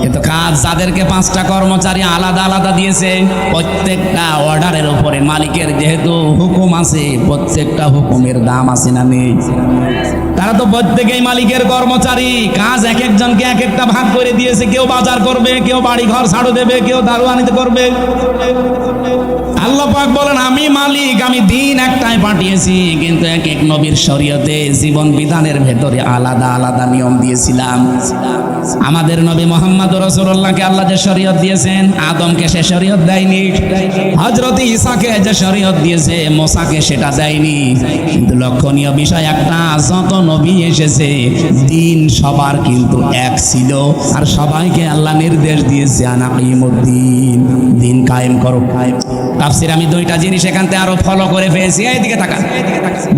কিন্তু কাজ যাদেরকে 5টা কর্মচারী আলাদা আলাদা দিয়েছে, প্রত্যেকটা অর্ডারের উপরে মালিকের যেহেতু হুকুম আছে, প্রত্যেকটা হুকুমের দাম আছে না নেই? তারা তো প্রত্যেকেই মালিকের কর্মচারী, কাজ এক একজনকে এক একটা ভাগ করে দিয়েছে। কেউ বাজার করবে, কেউ বাড়ি ঘর ঝাড়ু দেবে, কেউ দারোয়ানিতে করবে। আল্লাহ পাক বলেন আমি মালিক, আমি দিন একটাই পাঠিয়েছি, কিন্তু এক এক নবীর শরীয়তে জীবন বিধানের ভেতরে আলাদা আলাদা নিয়ম দিয়েছিলাম। আমাদের নবী মুহাম্মদ রাসূলুল্লাহকে আল্লাহ যে শরীয়ত দিয়েছেন, আদমকে সে শরীয়ত দেয়নি। হযরত ঈসাকে যে শরীয়ত দিয়েছে, মুসাকে সেটা দেয়নি। কিন্তু লক্ষণীয় বিষয় একটা, যত নবী এসেছে দিন সবার কিন্তু এক ছিল, আর সবাইকে আল্লাহ নির্দেশ দিয়েছে আনাকিমুদ্দিন, দিন কায়েম করো। তাফসীর আমি 2টা জিনিস এখান থেকে আরো ফলো করে পেয়েছি। এইদিকে তাকান।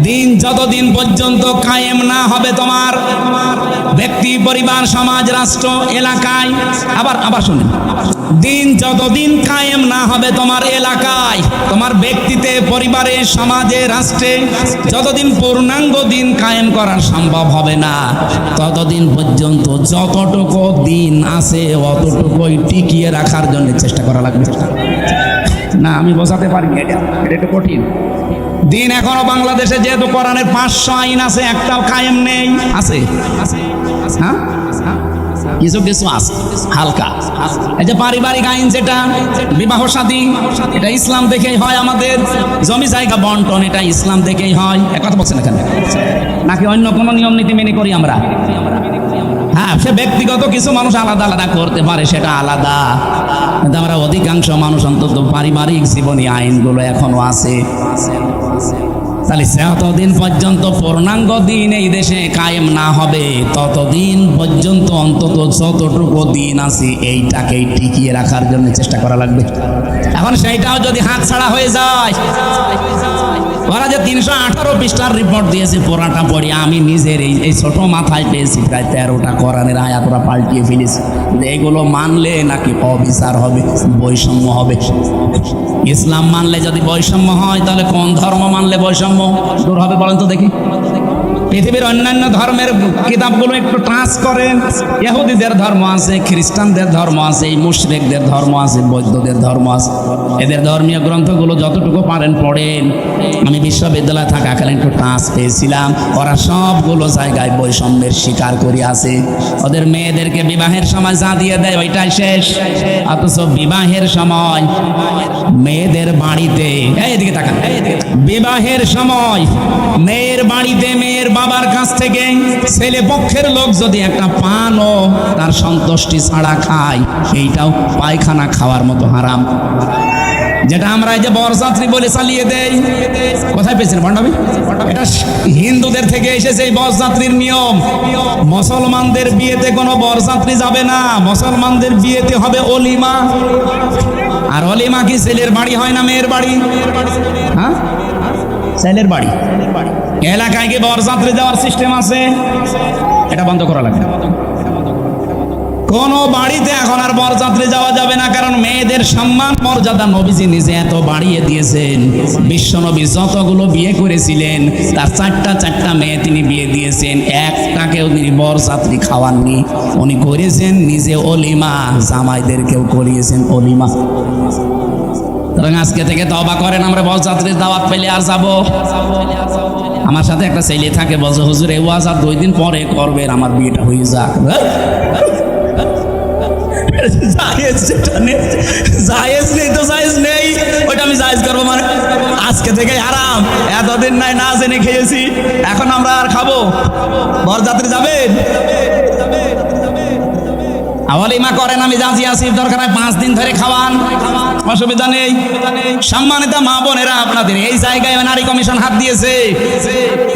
দিন যতদিন পর্যন্ত কায়েম না হবে তোমার ব্যক্তি, পরিবার, সমাজ, রাষ্ট্র, এলাকায়, আবার শুনুন, দিন যতদিন কায়েম না হবে তোমার এলাকায়, তোমার ব্যক্তিতে, পরিবারে, সমাজে, রাষ্ট্রে, যতদিন পূর্ণাঙ্গ দিন কায়েম করা সম্ভব হবে না, ততদিন পর্যন্ত যতটুকু দিন আছে অতটুকুই টিকিয়ে রাখার জন্য চেষ্টা করা লাগবে। না আমি বোঝাতে পারিনি, এটা একটু কঠিন। দিন এখনো বাংলাদেশে যেহেতু কোরআনের 500 আইন আছে, একটাও কায়েম নেই। আছে? হ্যাঁ, কিছু কিছু আছে হালকা। এই যে পারিবারিক আইন, যেটা বিবাহ শাদী, এটা ইসলাম থেকেই হয়। আমাদের জমি জায়গা বন্টন, এটা ইসলাম থেকেই হয়। কথা বলছেন এখানে, নাকি অন্য কোনো নিয়ম নীতি মেনে করি আমরা? হ্যাঁ, সে ব্যক্তিগত কিছু মানুষ আলাদা আলাদা করতে পারে, সেটা আলাদা, কিন্তু আমরা অধিকাংশ মানুষ অন্তত পারিবারিক জীবনী আইনগুলো এখনো আছে। তাহলে যতদিন পর্যন্ত পূর্ণাঙ্গ দিন এই দেশে কায়েম না হবে, ততদিন পর্যন্ত অন্তত যতটুকু দিন আছে এইটাকেই টিকিয়ে রাখার জন্য চেষ্টা করা লাগবে। এখন সেইটাও যদি হাতছাড়া হয়ে যায়, ওরা যে 318 পৃষ্ঠার রিপোর্ট দিয়েছে, পুরাটা পড়ি আমি নিজের এই ছোট মাথায় পেয়েছি প্রায় 13টা কোরআনের আয়াত ওরা পাল্টিয়ে ফেলেছে। এগুলো মানলে নাকি অবিচার হবে, বৈষম্য হবে। ইসলাম মানলে যদি বৈষম্য হয়, তাহলে কোন ধর্ম মানলে বৈষম্য দূর হবে বলেন তো দেখি? পৃথিবীর অন্যান্য ধর্মের কিতাবগুলো একটু ট্রান্স করেন। ইহুদিদের ধর্ম আছে, খ্রিস্টানদের ধর্ম আছে, মুশরিকদের ধর্ম আছে, বৌদ্ধদের ধর্ম আছে। এদের ধর্মীয় গ্রন্থগুলো যতটুকু পারেন পড়েন। আমি বিশ্ববিদ্যালয়ে থাকাকালীন একটু ট্রান্স পেয়েছিলাম। ওরা সবগুলো জায়গায় বৈষম্যের শিকার করে আছে। ওদের মেয়েদেরকে বিবাহের সময় যা দিয়ে দেয় ওইটাই শেষ, অথচ বিবাহের সময় মেয়েদের বাড়িতে, এইদিকে তাকান, বিবাহের সময় মেয়ের বাড়িতে মেয়ের বাবার কাছ থেকে ছেলে পক্ষের লোক যদি একটা পানও তার সন্তুষ্টি ছাড়া খায়, এইটাও পায়খানা খাওয়ার মতো হারাম। যেটা আমরা এই যে বরযাত্রী বলে চালিয়ে দেই, কোথায় পেয়েছেন ভণ্ডামি? এটা হিন্দুদের থেকে এসেছে এই বরযাত্রীর নিয়ম। মুসলমানদের বিয়েতে কোনো বরযাত্রী যাবে না, মুসলমানদের বিয়েতে হবে অলিমা। আর অলিমা কি ছেলের বাড়ি হয় না মেয়ের বাড়ি? হ্যাঁ, ছেলের বাড়ি। এলাকায় কি বরযাত্রী যাওয়ার সিস্টেম আছে? এটা বন্ধ করা লাগবে। কোন বাড়িতে এখন আর বরযাত্রী যাওয়া যাবে না, কারণ মেয়েদের সম্মান মর্যাদা নবীজি নিজে এত বাড়িয়ে দিয়েছেন। বিশ্বনবী যতগুলো বিয়ে করেছিলেন তার চারটা মেয়ে তিনি বিয়ে দিয়েছেন, একটাকেও তিনি বরযাত্রী খাওয়াননি। উনি করেছেন নিজে অলিমা, জামাইদেরকেও করিয়েছেন অলিমা। সুতরাং আজকে থেকে তওবা করেন, আমরা বরযাত্রীর দাওয়াত পেলে আর যাব। আমার সাথে একটা ছেলে থাকে, বলছে হুজুর এই ওয়াজ আর 2 দিন পরে করবেন, আমার বিয়েটা হয়ে যাক। জায়েজ নেই তো জায়েজ নেই, ওইটা আমি জায়েজ করবো মানে? আজকে থেকে আরাম, এতদিন নাই না জেনে খেয়েছি, এখন আমরা আর খাবো? বরযাত্রী যাবেন? অলিমা করেন, আমি রাজি আছি, দরকার হয় 5 দিন ধরে খাওয়ান, অসুবিধা নেই। সম্মানিত মা বোনেরা, আপনাদের এই জায়গায় নারী কমিশন হাত দিয়েছে।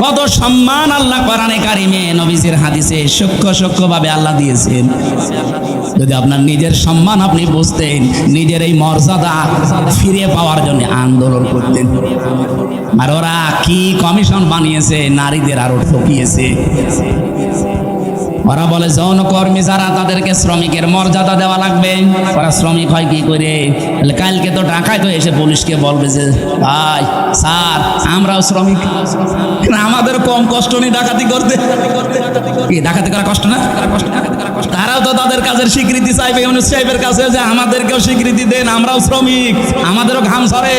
কত সম্মান আল্লাহ কোরআনে কারিমে নবীজির হাদিসে সূক্ষ্ম ভাবে আল্লাহ দিয়েছেন। যদি আপনার নিজের সম্মান আপনি বুঝতেন, নিজের এই মর্যাদা ফিরে পাওয়ার জন্য আন্দোলন করতেন। আর ওরা কি কমিশন বানিয়েছে, নারীদের আরো ঠকিয়েছে। ওরা বলে যৌনকর্মী যারা তাদেরকে শ্রমিকের মর্যাদা দেওয়া লাগবে। ওরা শ্রমিক হয় কি করে? কালকে তো ঢাকায় তো এসে পুলিশকে বলবে যে ভাই স্যার আমরাও শ্রমিক, আমাদের কম কষ্ট নেই ডাকাতি করতে। কি ডাকাতি করা কষ্ট না? তারাও তো তাদের কাজের স্বীকৃতি চাইবে ইউনূস সাহেবের কাছে যে আমাদেরকেও স্বীকৃতি দেন, আমরাও শ্রমিক, আমাদেরও ঘাম ঝরে।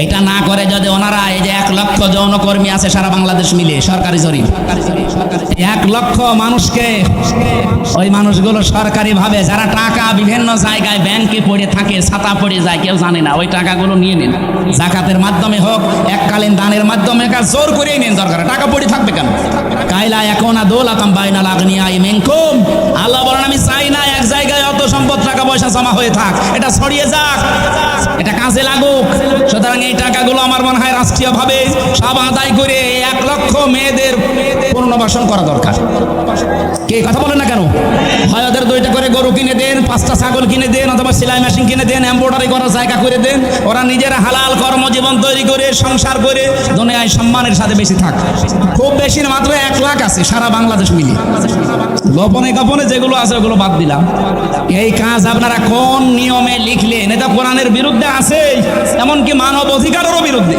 এটা না করে যদি ওনারা এই যে 1 লক্ষ যৌনকর্মী আছে সারা বাংলাদেশ মিলে, সরকারি জরিপ 1 লক্ষ মানুষকে, ওই মানুষগুলো সরকারি ভাবে যারা টাকা বিভিন্ন জায়গায় ব্যাংকে পড়ে থাকে, ছাতা পড়ে যায়, কেউ জানে না, ওই টাকাগুলো নিয়ে নিন। জাকাতের মাধ্যমে হোক, এককালীন দানের মাধ্যমে, জোর করেই নিন, দরকার টাকা পড়ে থাকবে কেন? কাইলা একুনা দৌলাতাম বাইনাল আগনিয়াই মিনকুম, আল্লাহ বলেন আমি চাই না এক জায়গায় অত সম্পদ টাকা পয়সা জমা হয়ে থাক, এটা ছড়িয়ে যাক, এটা কাজে লাগুক। সুতরাং এই টাকাগুলো আমার মনে হয় রাষ্ট্রীয়ভাবে সব আদায় করে 1 লক্ষ মেয়েদের পুনর্বাসন করা দরকার। কে কথা বলেন না কেন? হয় ওদের 2টা করে গরু কিনে দেন, 5টা ছাগল কিনে দেন, অথবা সেলাই মেশিন কিনে দেন, এমব্রয়ডারি করার জায়গা করে দেন। ওরা নিজেরা হালাল কর্মজীবন তৈরি করে সংসার করে দুনিয়ায় সম্মানের সাথে বেশি থাক। খুব বেশি না, মাত্র 1 লাখ আছে সারা বাংলাদেশ মিলে। গোপনে গোপনে যেগুলো আছে ওগুলো বাদ দিলাম। এই কাজ আপনারা কোন নিয়মে লিখলেন? এটা কোরআনের বিরুদ্ধে আছে, এমনকি মানব অধিকারেরও বিরুদ্ধে।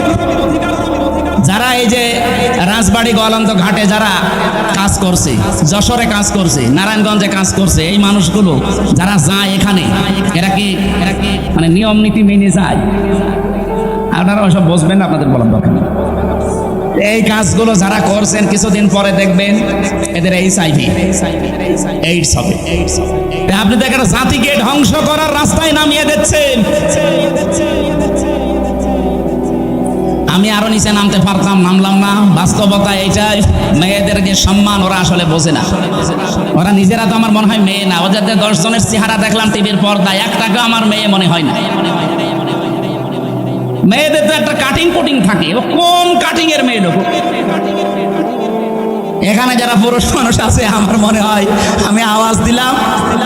যারা এই যে রাজবাড়ী গোয়ালন্দ ঘাটে যারা কাজ করছে, যশোরে কাজ করছে, নারায়ণগঞ্জে কাজ করছে, এই মানুষগুলো যারা যায় এখানে, এরা কি মানে নিয়ম নীতি মেনে যায়? আপনারা ওসব বুঝবেন না, আপনাদের বলার দরকার নেই। এই কাজগুলো যারা করছেন কিছুদিন পরে দেখবেন এদের এইডস হবে। আপনি দেখেন জাতিকে ধ্বংস করার রাস্তায় নামিয়ে দিচ্ছেন। আমি আরো নিচে নামতে পারতাম, নামলাম না। বাস্তবতা এইটাই, মেয়েদের যে সম্মান ওরা আসলে বোঝে না। ওরা নিজেরা তো আমার মনে হয় মেয়ে না। ওদের 10 জনের চেহারা দেখলাম টিভির পর্দায়, একটাকেও আমার মেয়ে মনে হয় না। মেয়েদের তো একটা কাটিং কুটিং থাকে, ও কোন কাটিং এর মেয়ে লোক? এখানে যারা পুরুষ মানুষ আছে, আমার মনে হয় আমি আওয়াজ দিলাম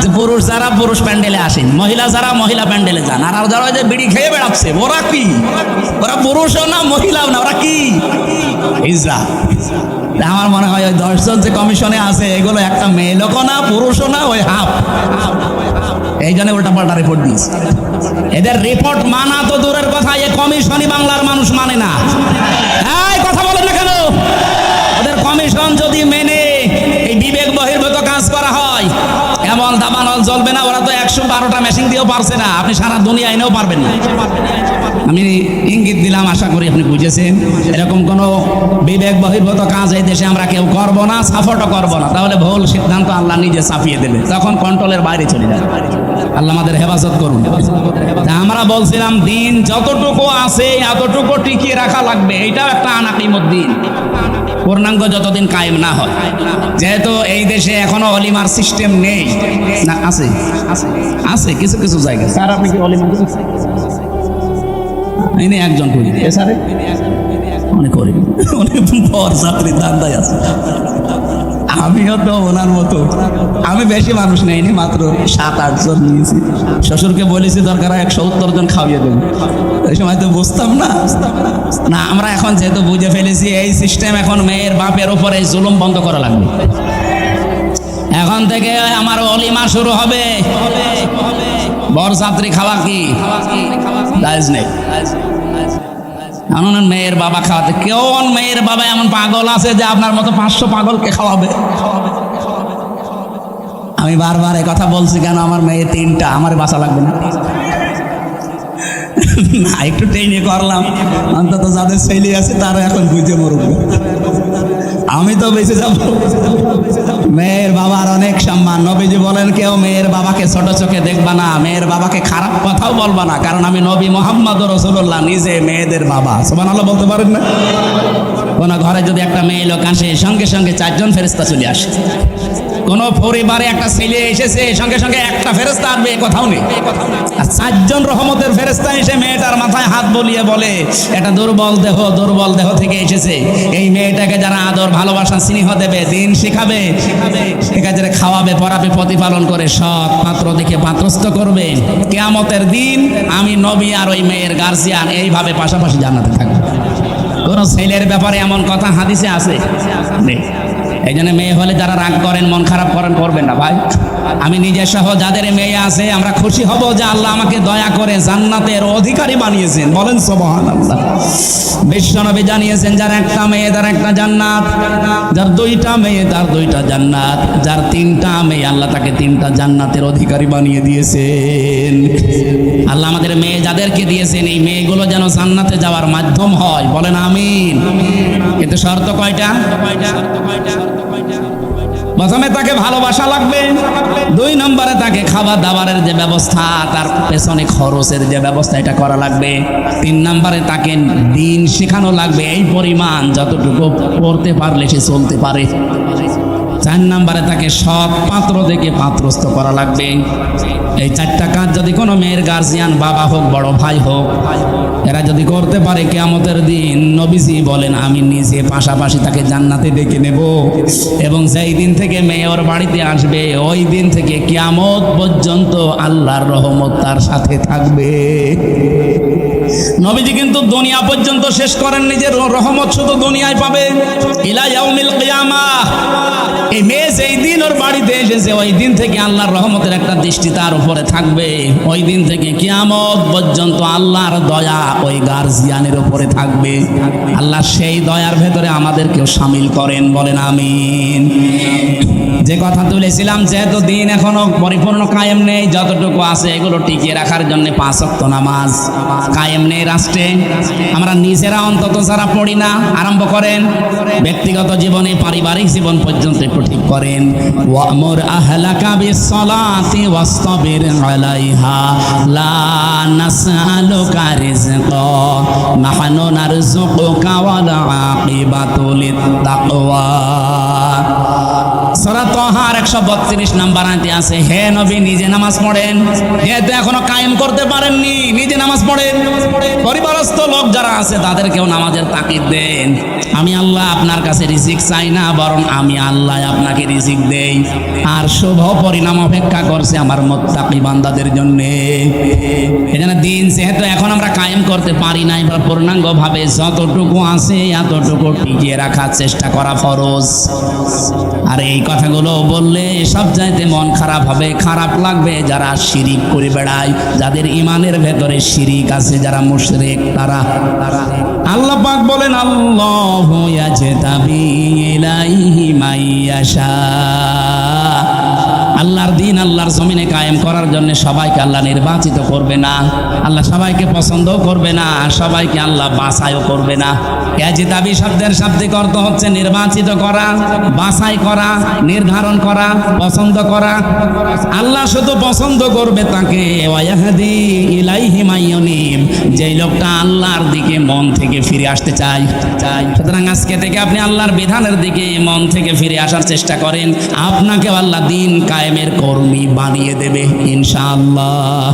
যে পুরুষ যারা পুরুষ প্যান্ডেলে আসেন, মহিলা যারা মহিলা প্যান্ডেলে যান। আর যারা যে বিড়ি খেয়ে বেড়াচ্ছে, ওরা কি? ওরা পুরুষও না মহিলাও না, ওরা কি? হিজড়া। আমার মনে হয় ওই 10 জন যে কমিশনে আছে, এগুলো একটা মেয়ে লোকও না, পুরুষও না, ওই হাফ। এই জন্য উল্টা পাল্টা রিপোর্ট দিয়েছে। এদের রিপোর্ট মানা তো দূরের কথা, এ কমিশনই বাংলার মানুষ মানে না। এই কথা বলেন না কেন? পারবেন না। আমি ইঙ্গিত দিলাম, আশা করি আপনি বুঝেছেন। এরকম কোনো বিবেক বহির্ভূত কাজ এই দেশে আমরা কেউ করব না, সাপোর্টও করব না। তাহলে ভুল সিদ্ধান্ত আল্লাহ নিজে চাপিয়ে দেবে, তখন কন্ট্রোলের বাইরে চলে যাবে। আল্লাহ আমাদের হেফাজত করুন। আমরা বলছিলাম দিন যতটুকু আছে এতটুকু টিকিয়ে রাখা লাগবে, এইটাও একটা আনাকিমুদ্দিন, পূর্ণাঙ্গ যতদিন কায়েম না হয়। যেহেতু এই দেশে এখনো অলিমার সিস্টেম নেই, না আছে আছে কিছু কিছু জায়গায়। স্যার আপনি কি অলিমা ইনি একজন করি স্যারে অনেক করি, অনেক বড় ছাত্রী দান্দায় আছে। আমিও তো ওনার মতো, আমি বেশি মানুষ নেইনি, মাত্র 7-8 জন নিয়েছি। শ্বশুরকে বলেছি দরকার 170 জন খাওয়িয়ে দেবো। ওই সময় তো বুঝতাম না। না আমরা এখন যেহেতু বুঝে ফেলেছি এই সিস্টেম, এখন মেয়ের বাপের উপরে জুলুম বন্ধ করা লাগবে। এখন থেকে আমার অলিমা শুরু হবে, বরযাত্রী খাওয়া কি জায়েজ নেই। এমন মেয়ের বাবা খাওয়াতে, কেউ মেয়ের বাবা এমন পাগল আছে যে আপনার মতো 500 পাগলকে খাওয়াবে। আমি বারবার এই কথা বলছি কেন, আমার মেয়ে 3টা, আমার বাঁচা লাগবে না। না একটু টেনে করলাম, অন্তত যাদের ছেলে আছে তারা এখন বুঝে মরুক, আমি তো বেঁচে যাব। মেয়ের বাবার অনেক সম্মান। নবীজি বলেন কেউ মেয়ের বাবাকে ছোট চোখে দেখবা না, মেয়ের বাবাকে খারাপ কথাও বলবা না, কারণ আমি নবী মুহাম্মদ রাসূলুল্লাহ নিজে মেয়েদের বাবা। সুবহানাল্লাহ বলতে পারেন না? কোন ঘরে যদি একটা মেয়ে লোক আসে, সঙ্গে সঙ্গে 4 জন ফেরেশতা চলে আসে। কোন পরিবারে একটা ছেলে এসেছে, সঙ্গে সঙ্গে একটা ফেরেশতা আসবে, কোথাও নেই। আর 4 জন রহমতের ফেরেশতা এসে মেয়েটার মাথায় হাত বলিয়ে বলে এটা দুর্বল দেহ থেকে এসেছে, এই মেয়েটাকে যারা আদর ভালোবাসা স্নেহ দেবে, দিন শেখাবে, একাজে খাওয়াবে, পড়াবে, প্রতিপালন করে সৎ পাত্র দেখে পাত্রস্থ করবে, কিয়ামতের দিন আমি নবী আর ওই মেয়ের গার্জিয়ান এইভাবে পাশাপাশি জান্নাতে থাকবে। কোন ছেলের ব্যাপারে এমন কথা হাদিসে আছে নেই। এই জন্য মেয়ে হলে যারা রাগ করেন, মন খারাপ করেন, করবেন না ভাই। আমি নিজে সহ যাদের মেয়ে আছে আমরা খুশি হব যে আল্লাহ আমাকে দয়া করে জান্নাতের অধিকারী বানিয়েছেন। বলেন সুবহানাল্লাহ। বিশ্বনবী জানিয়েছেন যার একটা মেয়ে তার একটা জান্নাত, যার 2টা মেয়ে তার 2টা জান্নাত, যার 3টা মেয়ে আল্লাহ তাকে 3টা জান্নাতের অধিকারী বানিয়ে দিয়েছেন। আল্লাহ আমাদের মেয়ে যাদেরকে দিয়েছেন এই মেয়েগুলো যেন জান্নাতে যাওয়ার মাধ্যম হয়। বলেন আমিন। কিন্তু শর্ত কয়টা? প্রথমে তাকে ভালোবাসা লাগবে, 2 নম্বরে তাকে খাবার দাবারের যে ব্যবস্থা, তার পেছনে খরচের যে ব্যবস্থা এটা করা লাগবে, 3 নম্বরে তাকে দিন শেখানো লাগবে এই পরিমাণ যতটুকু পড়তে পারলে সে চলতে পারে, 4 নম্বরে তাকে সৎ পাত্র দেখে পাত্রস্থ করা লাগবে। এই 4টা কাজ যদি কোনো মেয়ের গার্জিয়ান, বাবা হোক বড় ভাই হোক, এরা যদি করতে পারে, কিয়ামতের দিন নবীজি বলেন আমি নিজে পাশাপাশি তাকে জান্নাতে ডেকে নেব, এবং সেই দিন থেকে মেয়ে ওর বাড়িতে আসবে, ওই দিন থেকে কিয়ামত পর্যন্ত আল্লাহর রহমত তার সাথে থাকবে। নবীজি কিন্তু দুনিয়া পর্যন্ত শেষ করেন, নিজের রহমত শুধু দুনিয়ায় পাবে, ইলা ইয়াউমিল কিয়ামাহ। এই মেয়ে যেই দিন ওর বাড়িতে এসেছে ওই দিন থেকে আল্লাহর রহমতের একটা দৃষ্টি তার উপরে থাকবে, ওই দিন থেকে কিয়ামত পর্যন্ত আল্লাহর দয়া ওই গার্জিয়ানের উপরে থাকবে। আল্লাহ সেই দয়ার ভেতরে আমাদেরকেও শামিল করেন। বলেন আমিন। যে কথা তুলেছিলাম, যেহেতু দিন এখনো পরিপূর্ণ কায়েম নেই, যতটুকু আছে এগুলো টিকিয়ে রাখার জন্য 5 ওয়াক্ত নামাজ কায়েম নেই রাষ্ট্রে। আমরা নিজেরা অন্তত যারা পড়ি না, আরম্ভ করেন ব্যক্তিগত জীবনে, পারিবারিক জীবন পর্যন্ত একটু ঠিক করেন। ওয়ামুর আহলাকা বিসসালাতি ওয়াসতাবির আলাইহা লা নাসআলুকা রিজকা নাহনু নারযুকুকা ওয়াল আকিবাতু লিত্তাকওয়া। সূরা তাহার 132 নম্বর আয়াতে আছে, হে নবী নিজে নামাজ পড়েন, যেহেতু এখনো কায়েম করতে পারেননি নিজে নামাজ পড়েন, পরিবারস্থ লোক যারা আছে তাদেরকেও নামাজের তাকিদ দেন। আমি আল্লাহ আপনার কাছে রিজিক চাই না, বরং আমি আল্লাহ আপনাকে রিজিক দেই, আর শুভ পরিণাম অপেক্ষা করছে আমার মুত্তাকি বান্দাদের জন্য। এখানে দিন যেহেতু এখন আমরা কায়েম করতে পারি না, এবার পূর্ণাঙ্গ ভাবে যতটুকু আছে এতটুকু টিকিয়ে রাখার চেষ্টা করা ফরজ। আর এই কথাগুলো বললে সব চাইতে মন খারাপ হবে, খারাপ লাগবে যারা শিরিক করে বেড়ায়, যাদের ইমানের ভেতরে শিরিক আছে, যারা মুশরিক, তারা আল্লাহ পাক বলেন আল্লাহু ইয়াজতাবি ইলাইহি মাইয়াশা। আল্লাহর দিন আল্লাহর জমিনে কায়েম করার জন্য সবাইকে আল্লাহ নির্বাচিত করবে না, আল্লাহ সবাইকে পছন্দও করবে না, আর সবাইকে আল্লাহ বাছাইও করবে না। ইয়াজতাবি শব্দের শাব্দিক অর্থ হচ্ছে নির্বাচিত করা, বাছাই করা, নির্ধারণ করা, পছন্দ করা। আল্লাহ শুধু পছন্দ করবে তাকে, ওয়াহদি ইলাইহি মাইয়ুনিব, যেই লোকটা আল্লাহর দিকে মন থেকে ফিরে আসতে চায়। সুতরাং আজকে থেকে আপনি আল্লাহর বিধানের দিকে মন থেকে ফিরে আসার চেষ্টা করেন, আপনাকে আল্লাহ দিন কায়েমের কর্মী বানিয়ে দেবে ইনশাআল্লাহ।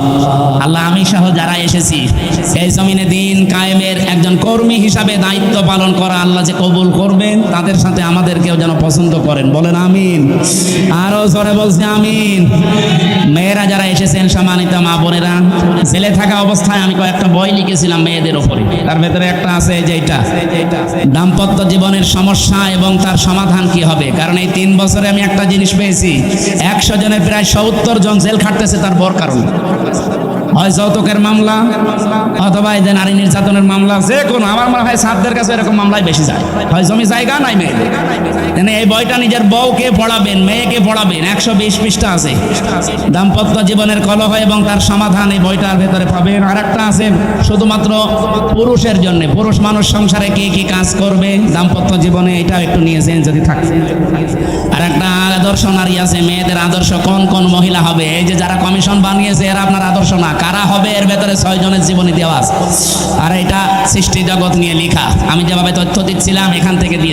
আল্লাহ আমি সহ যারা এসেছি এই জমিনে দিন কায়েমের একজন কর্মী হিসাবে দায়িত্ব পালন করা আল্লাহ যে কবুল করবেন, তাদের সাথে আমাদেরকেও যেন পছন্দ করেন, বলেন আমিন। আরো জোরে বলছি আমিন। মেয়েরা যারা এসেছেন, সম্মানিত মা বোনেরা, ছেলে থাকা অবস্থায় আমি কয়েকটা বই লিখেছিলাম মেয়েদের উপরে। তার ভেতরে একটা আছে যেটা দাম্পত্য জীবনের সমস্যা এবং তার সমাধান কি হবে। কারণ এই 3 বছরে আমি একটা জিনিস পেয়েছি, 100 জনের প্রায় 70 জন জেল খাটতেছে তার বর কারণে। হয় যৌতুকের মামলা অথবা এই যে নারী নির্যাতনের মামলা, যে কোনো, আমার মনে হয় ছাত্রদের কাছে এরকম মামলায় বেশি যায়। হয় জমি জায়গা নাই মেয়েদের। এই বইটা নিজের বউকে পড়াবেন, মেয়েকে পড়াবেন, 120 পৃষ্ঠা আছে। দাম্পত্য জীবনের কলহ এবং তার সমাধান এই বইটার ভেতরে পাবেন। আর একটা আছে শুধুমাত্র পুরুষের জন্য, পুরুষ মানুষ সংসারে কি কি কাজ করবে দাম্পত্য জীবনে, এটাও একটু নিয়েছেন যদি থাকে। আর একটা আদর্শ নারী আছে, মেয়েদের আদর্শ কোন কোন মহিলা হবে। এই যে যারা কমিশন বানিয়েছে এরা আপনার আদর্শ না, কারা হবে এর ভেতরে 6 জনের জীবনী দেওয়া আছে। আর এটা সৃষ্টি জগৎ নিয়ে লেখা, আমি যেভাবে তথ্য দিচ্ছিলাম এখান থেকে দিয়ে